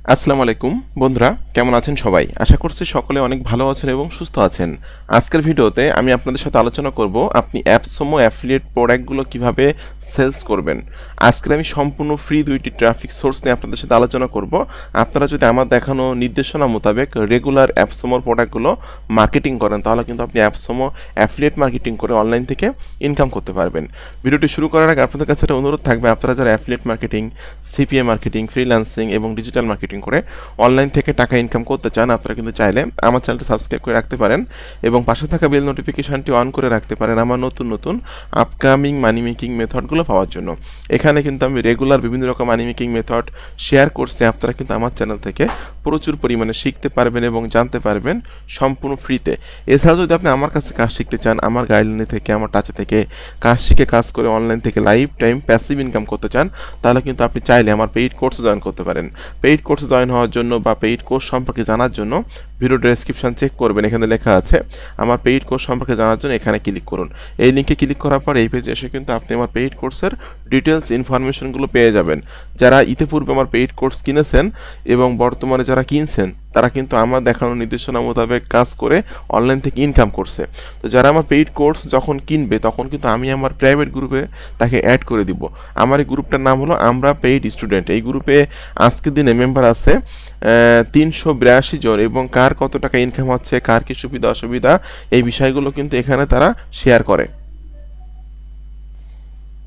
আসসালামু আলাইকুম বন্ধুরা, কেমন আছেন সবাই? আশা করছি সকলে অনেক ভালো আছেন এবং সুস্থ আছেন। আজকের ভিডিওতে আমি আপনাদের সাথে আলোচনা করব আপনি অ্যাপসমো অ্যাফিলিয়েট প্রোডাক্টগুলো কিভাবে সেলস করবেন। আজকের আমি সম্পূর্ণ ফ্রি দুইটি ট্রাফিক সোর্স নিয়ে আপনাদের সাথে আলোচনা করব। আপনারা যদি আমার দেখানো নির্দেশনা মোতাবেক রেগুলার অ্যাপসমোর প্রোডাক্টগুলো মার্কেটিং করেন, তাহলে কিন্তু আপনি অ্যাপসমো অ্যাফিলিয়েট মার্কেটিং করে অনলাইন থেকে ইনকাম করতে পারবেন। ভিডিওটি শুরু করার আগে আপনাদের কাছে একটা অনুরোধ থাকবে, আপনারা যারা affiliate marketing, CPA marketing, freelancing এবং ডিজিটাল মার্কেটিং করে অনলাইন থেকে টাকা ইনকাম করতে চান, আপনারা কিন্তু চাইলে আমার চ্যানেলটা সাবস্ক্রাইব করে রাখতে পারেন এবং পাশে থাকা বেল নোটিফিকেশনটি অন করে রাখতে পারেন আমার নতুন নতুন আপকামিং মানি মেকিং মেথডগুলো পাওয়ার জন্য। এখানে কিন্তু আমি রেগুলার বিভিন্ন রকম মানি মেকিং মেথড শেয়ার করছি, আপনারা কিন্তু আমার চ্যানেল থেকে প্রচুর পরিমাণে শিখতে পারবেন এবং জানতে পারবেন সম্পূর্ণ ফ্রিতে। এছাড়াও যদি আপনি আমার কাছে কাজ শিখতে চান, আমার গাইডলাইন থেকে, আমার টাচে থেকে কাজ শিখে কাজ করে অনলাইন থেকে লাইফ টাইম প্যাসিভ ইনকাম করতে চান, তাহলে কিন্তু আপনি চাইলে আমার পেইড কোর্সে জয়েন করতে পারেন। পেইড কোর্সে জয়েন হওয়ার জন্য বা পেইড কোর্স সম্পর্কে জানার জন্য ভিডিও ডেসক্রিপশন চেক করবেন, এখানে লেখা আছে আমার পেইড কোর্স সম্পর্কে জানার জন্য এখানে ক্লিক করুন। এই লিঙ্কে ক্লিক করার পর এই পেজে এসে কিন্তু আপনি আমার পেইড কোর্সের ডিটেলস ইনফরমেশনগুলো পেয়ে যাবেন। যারা ইতিপূর্বে আমার পেইড কোর্স কিনেছেন এবং বর্তমানে যারা কিনছেন, তারা কিন্তু আমার দেখানো নির্দেশনা মোতাবেক কাজ করে অনলাইন থেকে ইনকাম করছে। তো যারা আমার পেইড কোর্স যখন কিনবে, তখন কিন্তু আমি আমার প্রাইভেট গ্রুপে তাকে অ্যাড করে দিব। আমার এই গ্রুপটার নাম হলো আমরা পেইড স্টুডেন্ট। এই গ্রুপে আজকের দিনে মেম্বার আছে 382 জন এবং কার কত টাকা ইনকাম হচ্ছে, কার কি সুবিধা অসুবিধা, এই বিষয়গুলো কিন্তু এখানে তারা শেয়ার করে।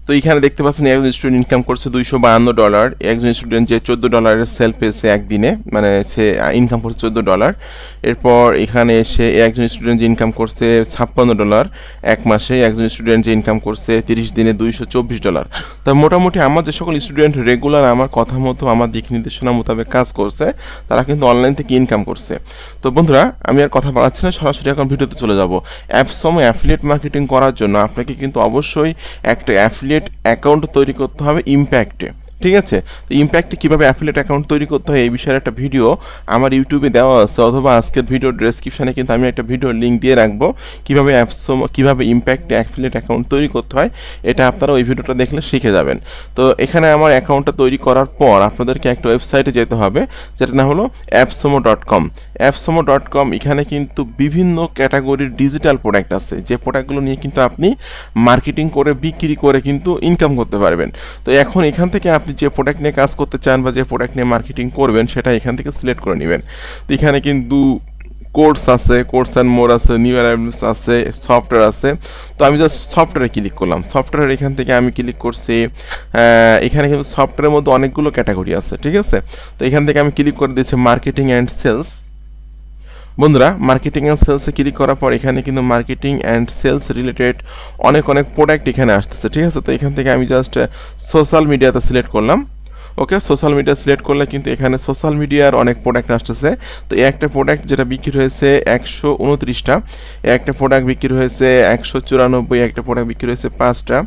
তো এখানে দেখতে পাচ্ছেন একজন স্টুডেন্ট ইনকাম করছে $252, একজন স্টুডেন্ট যে $14 সেল পেয়েছে একদিনে, মানে সে ইনকাম করছে $14। এরপর এখানে এসে একজন স্টুডেন্ট যে ইনকাম করছে $56 এক মাসে, একজন স্টুডেন্ট যে ইনকাম করছে 30 দিনে $224। তো মোটামুটি আমার যে সকল স্টুডেন্ট রেগুলার আমার কথা মতো, আমার দিক নির্দেশনা মোতাবেক কাজ করছে, তারা কিন্তু অনলাইন থেকে ইনকাম করছে। তো বন্ধুরা, আমি আর কথা বাড়াচ্ছি না, সরাসরি এখন ভিডিওতে চলে যাব। অ্যাপসমো অ্যাফিলিয়েট মার্কেটিং করার জন্য আপনাকে কিন্তু অবশ্যই একটা অ্যাফিলিয়েট অ্যাকাউন্ট তৈরি করতে হবে ইমপ্যাক্টে, ঠিক আছে? তো ইমপ্যাক্টে কীভাবে অ্যাফিলিয়েট অ্যাকাউন্ট তৈরি করতে হয় এই বিষয়ে একটা ভিডিও আমার ইউটিউবে দেওয়া আছে, অথবা আজকের ভিডিও ডেসক্রিপশানে কিন্তু আমি একটা ভিডিও লিঙ্ক দিয়ে রাখবো কীভাবে ইমপ্যাক্টে অ্যাফিলিয়েট অ্যাকাউন্ট তৈরি করতে হয়। এটা আপনারা ওই ভিডিওটা দেখলে শিখে যাবেন। তো এখানে আমার অ্যাকাউন্টটা তৈরি করার পর আপনাদেরকে একটা ওয়েবসাইটে যেতে হবে, যেটা নাম হলো appsomo.com। appsomo.com এখানে কিন্তু বিভিন্ন ক্যাটাগরির ডিজিটাল প্রোডাক্ট আছে, যে প্রোডাক্টগুলো নিয়ে কিন্তু আপনি মার্কেটিং করে বিক্রি করে কিন্তু ইনকাম করতে পারবেন। তো এখন এখান থেকে আপনি যে প্রোডাক্ট নিয়ে কাজ করতে চান বা যে প্রোডাক্ট নিয়ে মার্কেটিং করবেন, সেটা এখান থেকে সিলেক্ট করে নেবেন। তো এখানে কিন্তু কোর্স আছে, কোর্স অ্যান্ড মোর আছে, নিউ অ্যারাইভেলস আছে, সফটওয়্যার আছে। তো আমি জাস্ট সফটওয়্যারে ক্লিক করলাম। সফটওয়্যার এখান থেকে আমি ক্লিক করছি। এখানে কিন্তু সফটওয়্যারের মধ্যে অনেকগুলো ক্যাটাগরি আছে, ঠিক আছে? তো এখান থেকে আমি ক্লিক করে দিচ্ছি মার্কেটিং অ্যান্ড সেলস। বন্ধুরা, মার্কেটিং অ্যান্ড সেলসে ক্লিক করার পর এখানে কিন্তু মার্কেটিং অ্যান্ড সেলস রিলেটেড অনেক প্রোডাক্ট এখানে আসতেছে, ঠিক আছে? তো এখান থেকে আমি জাস্ট সোশ্যাল মিডিয়াতে সিলেক্ট করলাম। ওকে, সোশ্যাল মিডিয়া সিলেক্ট করলে কিন্তু এখানে সোশ্যাল মিডিয়ার অনেক প্রোডাক্ট আসতেছে। তো এই একটা প্রোডাক্ট যেটা বিক্রি হয়েছে 129টা, একটা প্রোডাক্ট বিক্রি হয়েছে 194, একটা প্রোডাক্ট বিক্রি হয়েছে 5টা।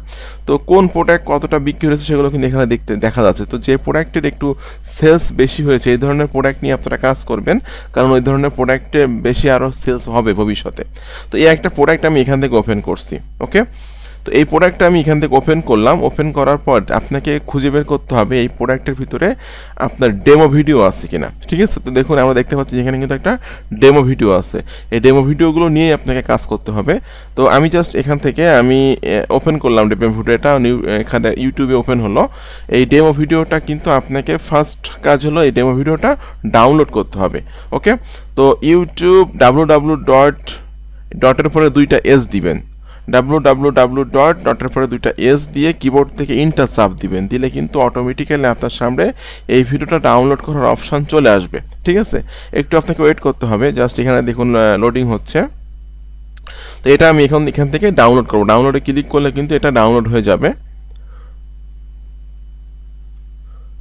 তো কোন প্রোডাক্ট কতটা বিক্রি হয়েছে সেগুলো কিন্তু এখানে দেখা যাচ্ছে। তো যে প্রোডাক্টের একটু সেলস বেশি হয়েছে, এই ধরনের প্রোডাক্ট নিয়ে আপনারা কাজ করবেন, কারণ ওই ধরনের প্রোডাক্টে বেশি আরও সেলস হবে ভবিষ্যতে। তো এই একটা প্রোডাক্ট আমি এখান থেকে ওপেন করছি। ওকে, তো এই প্রোডাক্টটা আমি এখান থেকে ওপেন করলাম। ওপেন করার পর আপনাকে খুঁজে বের করতে হবে এই প্রোডাক্টের ভিতরে আপনার ডেমো ভিডিও আছে কিনা, ঠিক আছে? তো দেখুন, আমরা দেখতে পাচ্ছি এখানে কিন্তু একটা ডেমো ভিডিও আছে। এই ডেমো ভিডিওগুলো নিয়ে আপনাকে কাজ করতে হবে। তো আমি জাস্ট এখান থেকে আমি ওপেন করলাম ডেমো ভিডিওটা, এখানে ইউটিউবে ওপেন হলো। এই ডেমো ভিডিওটা কিন্তু আপনাকে ফার্স্ট কাজ হলো এই ডেমো ভিডিওটা ডাউনলোড করতে হবে। ওকে, তো ইউটিউব www.ডটের পরে 2টা এস দিবেন, www.ডটের পরে 2টা এস দিয়ে কিবোর্ড থেকে ইন্টার চাপ দিবেন, দিলে কিন্তু অটোমেটিক্যালি আপনার সামনে এই ভিডিওটা ডাউনলোড করার অপশন চলে আসবে, ঠিক আছে? একটু আপনাকে ওয়েট করতে হবে, জাস্ট এখানে দেখুন লোডিং হচ্ছে। তো এটা আমি এখান থেকে ডাউনলোড করবো। ডাউনলোডে ক্লিক করলে কিন্তু এটা ডাউনলোড হয়ে যাবে।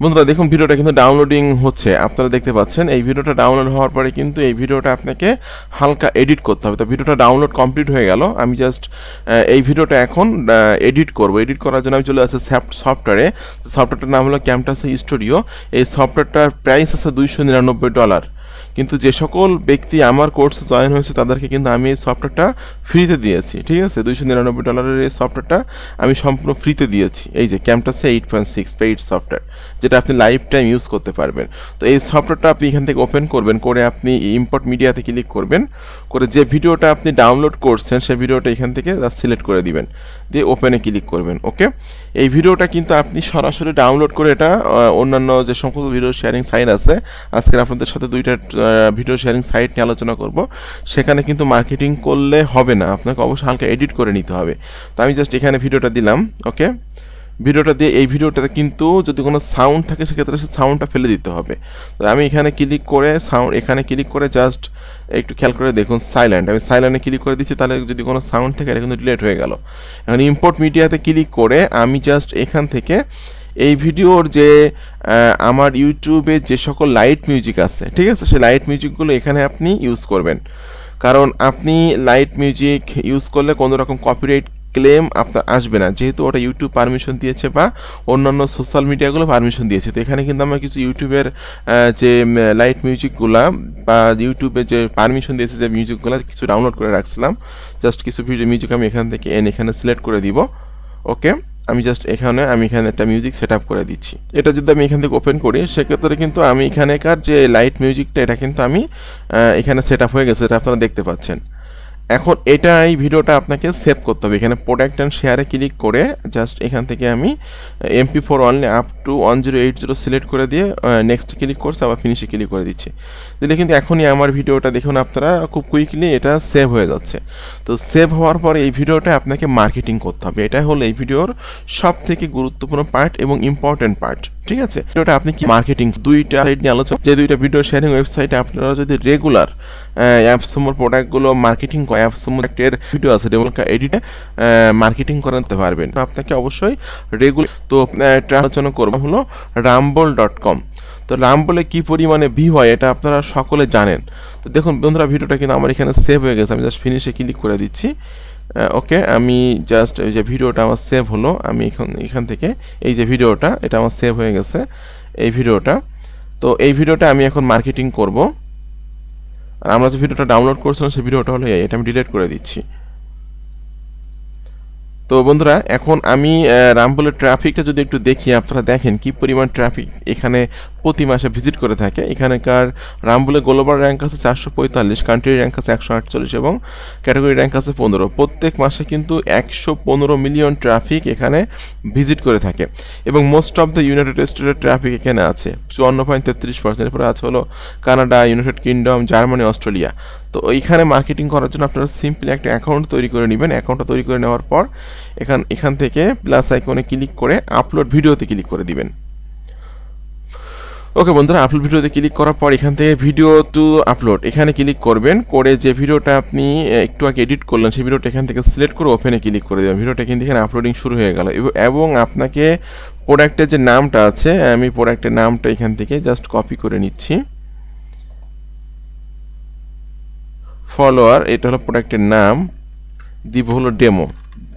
বন্ধুরা দেখুন, ভিডিওটা কিন্তু ডাউনলোডিং হচ্ছে, আপনারা দেখতে পাচ্ছেন। এই ভিডিওটা ডাউনলোড হওয়ার পরে কিন্তু এই ভিডিওটা আপনাকে হালকা এডিট করতে হবে। তো ভিডিওটা ডাউনলোড কমপ্লিট হয়ে গেল। আমি জাস্ট এই ভিডিওটা এখন এডিট করব। এডিট করার জন্য আমি চলে আসছি সফটওয়্যারে। সফটওয়্যারটার নাম হলো ক্যামটাসি স্টুডিও। এই সফটওয়্যারটার প্রাইস আছে $299। কিন্তু যে সকল ব্যক্তি আমার কোর্সে জয়েন হয়েছে তাদেরকে কিন্তু আমি এই সফটওয়্যারটা ফ্রিতে দিয়েছি, ঠিক আছে? $299 এই সফটওয়্যারটা আমি সম্পূর্ণ ফ্রিতে দিয়েছি। এই যে ক্যামটাসে 8.6 পেইড সফটওয়্যার, যেটা আপনি লাইফ টাইম ইউজ করতে পারবেন। তো এই সফটওয়্যারটা আপনি এখান থেকে ওপেন করবেন, করে আপনি ইম্পোর্ট মিডিয়াতে ক্লিক করবেন, করে যে ভিডিওটা আপনি ডাউনলোড করছেন সেই ভিডিওটা এখান থেকে সিলেক্ট করে দিবেন, দিয়ে ওপেনে ক্লিক করবেন। ওকে, এই ভিডিওটা কিন্তু আপনি সরাসরি ডাউনলোড করে এটা অন্যান্য যে সমস্ত ভিডিও শেয়ারিং সাইট আছে, আজকে আপনাদের সাথে দুইটা ভিডিও শেয়ারিং সাইট নিয়ে আলোচনা করব, সেখানে কিন্তু মার্কেটিং করলে হবে না, আপনাকে অবশ্যই হালকা এডিট করে নিতে হবে। তো আমি জাস্ট এখানে ভিডিওটা দিলাম। ওকে, ভিডিওটা দিয়ে এই ভিডিওটাতে কিন্তু যদি কোনো সাউন্ড থাকে সেক্ষেত্রে সে সাউন্ডটা ফেলে দিতে হবে। তো আমি এখানে ক্লিক করে এখানে ক্লিক করে জাস্ট একটু খেয়াল করে দেখুন সাইলেন্ট, আমি সাইলেন্টে ক্লিক করে দিচ্ছি, তাহলে যদি কোনো সাউন্ড থাকে এটা কিন্তু ডিলিট হয়ে গেল। এখন ইম্পোর্ট মিডিয়াতে ক্লিক করে আমি জাস্ট এখান থেকে এই ভিডিওর যে আমার ইউটিউবে যে সকল লাইট মিউজিক আছে, ঠিক আছে, সেই লাইট মিউজিকগুলো এখানে আপনি ইউজ করবেন, কারণ আপনি লাইট মিউজিক ইউজ করলে কোনো রকম কপিরাইট ক্লেম আপনার আসবে না, যেহেতু ওটা ইউটিউব পারমিশন দিয়েছে বা অন্যান্য সোশ্যাল মিডিয়াগুলো পারমিশন দিয়েছে। তো এখানে কিন্তু আমরা কিছু ইউটিউবের যে লাইট মিউজিকগুলো বা ইউটিউবে যে পারমিশন দিয়েছে যে মিউজিকগুলো কিছু ডাউনলোড করে রাখছিলাম, জাস্ট কিছু ভিডিও মিউজিক আমি এখান থেকে এখানে সিলেক্ট করে দিব। ওকে, আমি জাস্ট এখানে একটা মিউজিক সেট আপ করে দিচ্ছি। এটা যদি আমি এখান থেকে ওপেন করি সেক্ষেত্রে কিন্তু আমি এখানেকার যে লাইট মিউজিকটা এটা কিন্তু আমি এখানে সেট আপ হয়ে গেছে, এটা আপনারা দেখতে পাচ্ছেন। এখন এই ভিডিওটা আপনাকে সেভ করতে হবে। এখানে প্রোডাক্ট অ্যান্ড শেয়ারে ক্লিক করে জাস্ট এখান থেকে আমি MP4 only up to 1080 select করে দিয়ে নেক্সট ক্লিক করছে, আবার ফিনিশে ক্লিক করে দিচ্ছি, দিলে কিন্তু এখনই আমার ভিডিওটা দেখুন আপনারা খুব কুইকলি এটা সেভ হয়ে যাচ্ছে। তো সেভ হওয়ার পরে এই ভিডিওটা আপনাকে মার্কেটিং করতে হবে, এটা হলো এই ভিডিওর সব থেকে গুরুত্বপূর্ণ পার্ট এবং ইম্পর্টেন্ট পার্ট। ঠিক আছে, ভিডিওটা আপনি কি মার্কেটিং দুইটা সাইট নিয়ে আলোচনা, যে দুইটা ভিডিও শেয়ারিং ওয়েবসাইটে আপনারা যদি রেগুলার অ্যাপসমূহ প্রোডাক্টগুলো মার্কেটিং করে, অ্যাপসমূহ এর ভিডিও আছে ডেভেলপ এডিটে মার্কেটিং করাতে পারবেন, আপনাকে অবশ্যই রেগুলার। তো আলোচনা করবো হলো rumble.com। তো রাম্বলে কি পরিমাণে ভিউ হয় এটা আপনারা সকলে জানেন। তো দেখুন বন্ধুরা, ভিডিওটা কিন্তু আমার এখানে সেভ হয়ে গেছে, আমি জাস্ট ফিনিশে ক্লিক করে দিচ্ছি। ওকে, আমি জাস্ট এই যে ভিডিওটা আমার সেভ হলো, আমি এখান থেকে এই যে ভিডিওটা এটা আমার সেভ হয়ে গেছে এই ভিডিওটা। তো এই ভিডিওটা আমি এখন মার্কেটিং করব, আর আমরা যে ভিডিওটা ডাউনলোড করছিলাম সেই ভিডিওটা হলো এটা আমি ডিলিট করে দিচ্ছি। তো বন্ধুরা, এখন আমি রামবলের ট্রাফিকটা যদি একটু দেখি, আপনারা দেখেন কি পরিমাণ ট্রাফিক এখানে প্রতি মাসে ভিজিট করে থাকে। এখানকার রামবলের গ্লোবাল র্যাঙ্ক আছে 445, কান্ট্রি র্যাঙ্ক আছে 148 এবং ক্যাটাগরি র্যাঙ্ক আছে 15। প্রত্যেক মাসে কিন্তু 115 মিলিয়ন ট্রাফিক এখানে ভিজিট করে থাকে, এবং মোস্ট অফ দ্য ইউনাইটেড স্টেটের ট্রাফিক এখানে আছে 54.33%। এরপরে আছে হলো Canada, United kingdom, Germany, Australia. তো এইখানে মার্কেটিং করার জন্য আপনারা সিম্পলি একটা অ্যাকাউন্ট তৈরি করে নেবেন। অ্যাকাউন্টটা তৈরি করে নেওয়ার পর এখান থেকে প্লাস আইকনে ক্লিক করে আপলোড ভিডিওতে ক্লিক করে দিবেন। ওকে বন্ধুরা, আপলোড ভিডিওতে ক্লিক করার পর এখান থেকে ভিডিও টু আপলোড এখানে ক্লিক করবেন, করে যে ভিডিওটা আপনি একটু আগে এডিট করলেন সেই ভিডিওটা এখান থেকে সিলেক্ট করে ওপেনে ক্লিক করে দেবেন। ভিডিওটা কিন্তু এখানে আপলোডিং শুরু হয়ে গেল, এবং আপনাকে প্রোডাক্টের যে নামটা আছে, আমি প্রোডাক্টের নামটা এখান থেকে জাস্ট কপি করে নিচ্ছি। ফলোয়ার, এটা হলো প্রোডাক্টের নাম, দিব হলো ডেমো,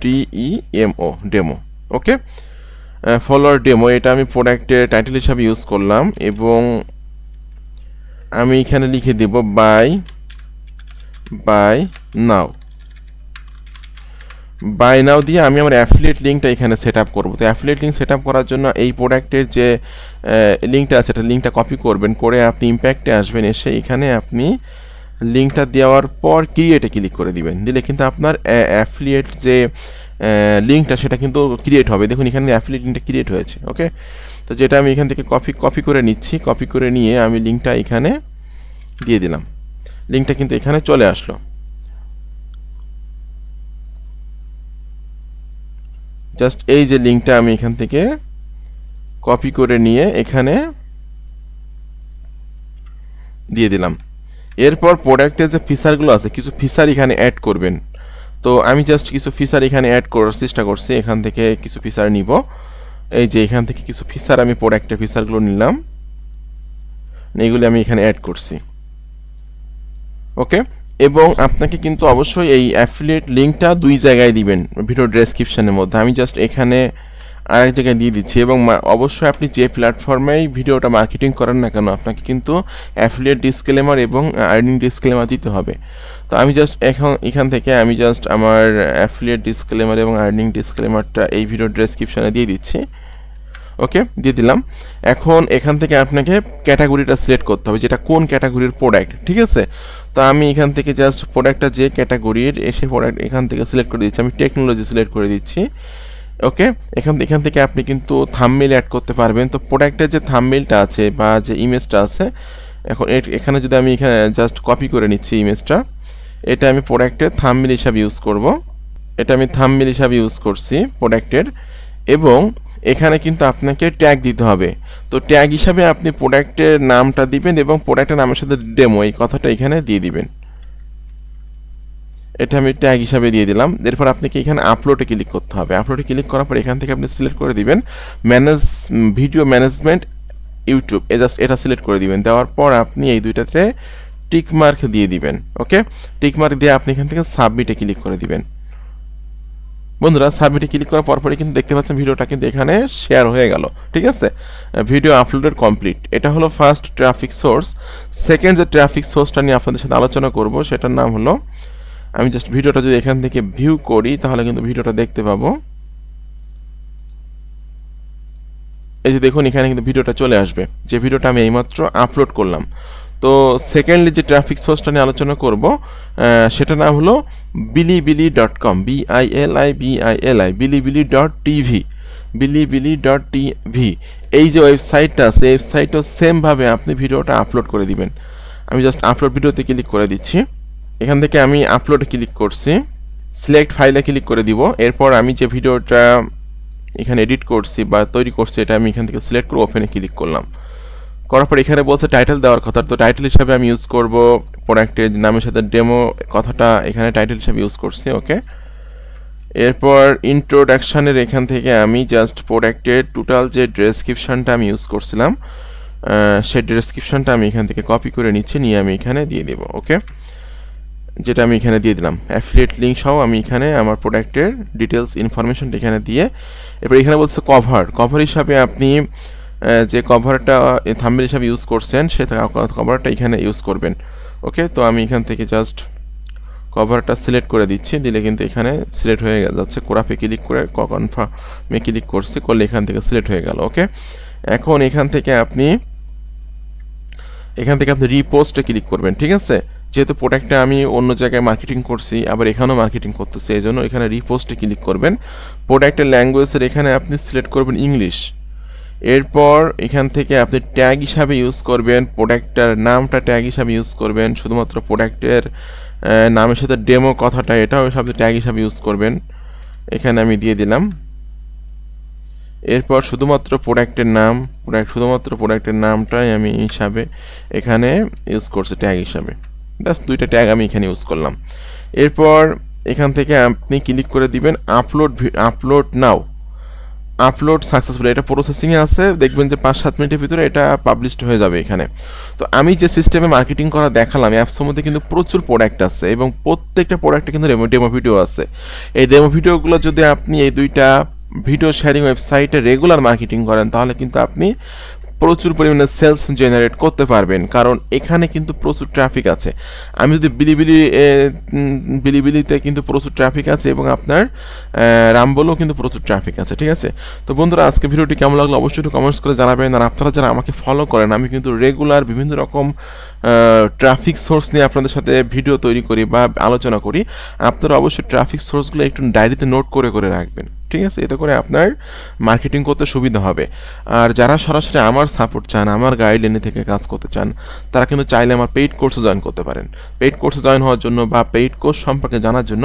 DEMO ডেমো। ওকে, ফলোয়ার ডেমো, এটা আমি প্রোডাক্টের টাইটেল হিসাবে ইউজ করলাম, এবং আমি এখানে লিখে দেব বাই নাও দিয়ে আমি আমার অ্যাফিলিয়েট লিঙ্কটা এখানে সেট আপ করবো। তো অ্যাফিলিয়েট লিঙ্ক সেট আপ করার জন্য এই প্রোডাক্টের যে লিঙ্কটা আছে সেটা লিঙ্কটা কপি করবেন, করে আপনি ইম্প্যাক্টে আসবেন, এসে এখানে আপনি লিঙ্কটা দেওয়ার পর ক্রিয়েটে ক্লিক করে দিবেন। দিলে কিন্তু আপনার অ্যাফিলিয়েট যে লিঙ্কটা সেটা কিন্তু ক্রিয়েট হবে। দেখুন এখানে অ্যাফিলিয়েট লিঙ্কটা ক্রিয়েট হয়েছে। ওকে, তো যেটা আমি এখান থেকে কপি করে নিচ্ছি, কপি করে নিয়ে আমি লিঙ্কটা এখানে দিয়ে দিলাম। লিঙ্কটা কিন্তু এখানে চলে আসলো। জাস্ট এই যে লিঙ্কটা আমি এখান থেকে কপি করে নিয়ে এখানে দিয়ে দিলাম। এরপর প্রোডাক্টের যে ফিচারগুলো আছে কিছু ফিচার এখানে অ্যাড করবেন। তো আমি জাস্ট কিছু ফিচার এখানে অ্যাড করার চেষ্টা করছি, এখান থেকে কিছু ফিচার নিব। এই যে এখান থেকে কিছু ফিচার আমি প্রোডাক্টের ফিচারগুলো নিলাম, এইগুলি আমি এখানে অ্যাড করছি। ওকে, এবং আপনাকে কিন্তু অবশ্যই এই অ্যাফিলিয়েট লিঙ্কটা দুই জায়গায় দিবেন ভিডিও ডেসক্রিপশনের মধ্যে। আমি জাস্ট এখানে আরেক জায়গায় দিয়ে দিচ্ছি, এবং অবশ্যই আপনি যে প্ল্যাটফর্মেই ভিডিওটা মার্কেটিং করেন না কেন আপনাকে কিন্তু অ্যাফিলিয়েট ডিসক্লেমার এবং আর্নিং ডিসক্লেমার দিতে হবে। তো আমি জাস্ট এখান থেকে আমি জাস্ট আমার অ্যাফিলিয়েট ডিসক্লেমার এবং আর্নিং ডিসক্লেমারটা এই ভিডিও ডেসক্রিপশনে দিয়ে দিচ্ছি। ওকে, দিয়ে দিলাম। এখন এখান থেকে আপনাকে ক্যাটাগরিটা সিলেক্ট করতে হবে, যেটা কোন ক্যাটাগরির প্রোডাক্ট, ঠিক আছে। তো আমি এখান থেকে জাস্ট প্রোডাক্টটা যে ক্যাটাগরির এসে প্রোডাক্ট এখান থেকে সিলেক্ট করে দিচ্ছি, আমি টেকনোলজি সিলেক্ট করে দিচ্ছি। ওকে, এখান থেকে আপনি কিন্তু থাম্বনেল অ্যাড করতে পারবেন। তো প্রোডাক্টের যে থাম্বনেলটা আছে বা যে ইমেজটা আছে, এখন এখানে যদি আমি এখানে জাস্ট কপি করে নিচ্ছি ইমেজটা, এটা আমি প্রোডাক্টের থাম্বনেল হিসাবে ইউজ করব। এটা আমি থাম্বনেল হিসাবে ইউজ করছি প্রোডাক্টের, এবং এখানে কিন্তু আপনাকে ট্যাগ দিতে হবে। তো ট্যাগ হিসাবে আপনি প্রোডাক্টের নামটা দিবেন এবং প্রোডাক্টের নামের সাথে ডেমো এই কথাটা এখানে দিয়ে দিবেন। এটা আমি ট্যাগ হিসাবে দিয়ে দিলাম। এরপর আপনাকে এখানে আপলোডে ক্লিক করতে হবে। আপলোডে ক্লিক করার পর এখান থেকে আপনি সিলেক্ট করে দিবেন manage video management YouTube, just এটা সিলেক্ট করে দিবেন। দেওয়ার পর আপনি এই দুইটাতে টিক মার্ক দিয়ে দিবেন। ওকে, টিক মার্ক দিয়ে আপনি এখান থেকে সাবমিটে ক্লিক করে দিবেন। বন্ধুরা, সাবমিটে ক্লিক করার পরপরই কিন্তু দেখতে পাচ্ছেন ভিডিওটা কিন্তু এখানে শেয়ার হয়ে গেল, ঠিক আছে। Video uploaded complete. এটা হলো ফার্স্ট ট্রাফিক সোর্স। সেকেন্ড যে ট্রাফিক সোর্সটা নিয়ে আপনাদের সাথে আলোচনা করব সেটার নাম হলো, আমি জাস্ট ভিডিওটা যদি এখান থেকে ভিউ করি তাহলে কিন্তু ভিডিওটা দেখতে পাবো। এই যে দেখুন এখানে কিন্তু ভিডিওটা চলে আসবে, যে ভিডিওটা আমি এইমাত্র আপলোড করলাম। তো সেকেন্ডলি যে ট্রাফিক সোর্সটা নিয়ে আলোচনা করব সেটার নাম হলো bilibili.com, bilibili, bilibili.tv, bilibili.tv। এই যে ওয়েবসাইটটা আছে, এই ওয়েবসাইটও সেমভাবে আপনি ভিডিওটা আপলোড করে দিবেন। আমি জাস্ট আপলোড ভিডিওতে ক্লিক করে দিচ্ছি। এখান থেকে আমি আপলোডে ক্লিক করছি, সিলেক্ট ফাইলে ক্লিক করে দিব। এরপর আমি যে ভিডিওটা এখানে এডিট করছি বা তৈরি করছি এটা আমি এখান থেকে সিলেক্ট করে ওপেনে ক্লিক করলাম। করার পর এখানে বলছে টাইটেল দেওয়ার কথা। তো টাইটেল হিসাবে আমি ইউজ করব প্রোডাক্টের নামের সাথে ডেমো কথাটা এখানে টাইটেল হিসাবে ইউজ করছি। ওকে, এরপর ইন্ট্রোডাকশানের এখান থেকে আমি জাস্ট প্রোডাক্টের টোটাল যে ডেসক্রিপশনটা আমি ইউজ করছিলাম সেই ডেসক্রিপশনটা আমি এখান থেকে কপি করে নিচ্ছি, নিয়ে আমি এখানে দিয়ে দেব। ওকে, যেটা আমি এখানে দিয়ে দিলাম অ্যাফিলিয়েট লিঙ্ক সহ আমি এখানে আমার প্রোডাক্টের ডিটেলস ইনফরমেশনটা এখানে দিয়ে, এরপর এখানে বলছে কভার হিসাবে আপনি যে কভারটা থাম্বনেল হিসাবে ইউজ করছেন সেই কভারটা এখানে ইউজ করবেন। ওকে, তো আমি এখান থেকে জাস্ট কভারটা সিলেক্ট করে দিচ্ছি, দিলে কিন্তু এখানে সিলেক্ট হয়ে যাচ্ছে। কোরাপে ক্লিক করে কনফার্মে ক্লিক করছি, করলে এখান থেকে সিলেক্ট হয়ে গেল। ওকে, এখন এখান থেকে আপনি রিপোস্টে ক্লিক করবেন, ঠিক আছে। যেহেতু প্রোডাক্টটা আমি অন্য জায়গায় মার্কেটিং করছি, আবার এখানেও মার্কেটিং করতেছি, এই জন্য এখানে রিপোস্টে ক্লিক করবেন। প্রোডাক্টের ল্যাঙ্গুয়েজের এখানে আপনি সিলেক্ট করবেন ইংলিশ। এরপর এখান থেকে আপনি ট্যাগ হিসাবে ইউজ করবেন প্রোডাক্টটার নামটা, ট্যাগ হিসাবে ইউজ করবেন শুধুমাত্র প্রোডাক্টের নামের সাথে ডেমো কথাটা, এটাও আপনি ট্যাগ হিসাবে ইউজ করবেন। এখানে আমি দিয়ে দিলাম। এরপর শুধুমাত্র প্রোডাক্টের নামটাই আমি হিসাবে এখানে ইউজ করছি ট্যাগ হিসাবে। জাস্ট দুইটা ট্যাগ আমি এখানে ইউজ করলাম। এরপর এখান থেকে আপনি ক্লিক করে দিবেন আপলোড নাও, আপলোড সাকসেসফুল। এটা প্রসেসিংয়ে আছে, দেখবেন যে 5-7 মিনিটের ভিতরে এটা পাবলিশড হয়ে যাবে এখানে। তো আমি যে সিস্টেমে মার্কেটিং করা দেখালাম, অ্যাপসের মধ্যে কিন্তু প্রচুর প্রোডাক্ট আছে এবং প্রত্যেকটা প্রোডাক্টে কিন্তু ডেমো ভিডিও আছে। এই ডেমো ভিডিওগুলো যদি আপনি এই দুইটা ভিডিও শেয়ারিং ওয়েবসাইটে রেগুলার মার্কেটিং করেন তাহলে কিন্তু আপনি প্রচুর পরিমাণে সেলস জেনারেট করতে পারবেন, কারণ এখানে কিন্তু প্রচুর ট্রাফিক আছে। আমি যদি বিলিবিলিতে কিন্তু প্রচুর ট্রাফিক আছে এবং আপনার রামবলেও কিন্তু প্রচুর ট্রাফিক আছে, ঠিক আছে। তো বন্ধুরা, আজকে ভিডিওটি কেমন লাগলো অবশ্যই একটু কমেন্টস করে জানাবেন। আর আপনারা যারা আমাকে ফলো করেন, আমি কিন্তু রেগুলার বিভিন্ন রকম ট্রাফিক সোর্স নিয়ে আপনাদের সাথে ভিডিও তৈরি করি বা আলোচনা করি। আপনারা অবশ্যই ট্রাফিক সোর্সগুলো একটু ডায়েরিতে নোট করে রাখবেন, ঠিক আছে। এতে করে আপনার মার্কেটিং করতে সুবিধা হবে। আর যারা সরাসরি আমার সাপোর্ট চান, আমার গাইডলাইনে থেকে কাজ করতে চান, তারা কিন্তু চাইলে আমার পেইড কোর্সে জয়েন করতে পারেন। পেইড কোর্সে জয়েন হওয়ার জন্য বা পেইড কোর্স সম্পর্কে জানার জন্য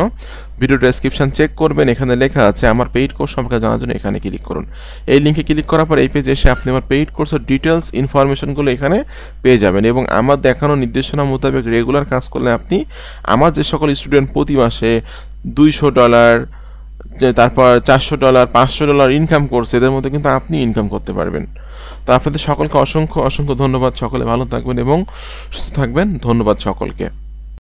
ভিডিও ডেসক্রিপশন চেক করবেন, এখানে লেখা আছে আমার পেইড কোর্স সম্পর্কে জানার জন্য এখানে ক্লিক করুন। এই লিঙ্কে ক্লিক করার পর এই পেজে এসে আপনি আমার পেইড কোর্সের ডিটেলস ইনফরমেশনগুলো এখানে পেয়ে যাবেন এবং আমার দেখানো নির্দেশনা মোতাবেক রেগুলার কাজ করলে আপনি আমার যে সকল স্টুডেন্ট প্রতি মাসে $200, তারপর $400, $500 ইনকাম করছে, এদের মধ্যে কিন্তু আপনি ইনকাম করতে পারবেন। তো আপনাদের সকলকে অসংখ্য ধন্যবাদ। সকলে ভালো থাকবেন এবং সুস্থ থাকবেন। ধন্যবাদ সকলকে।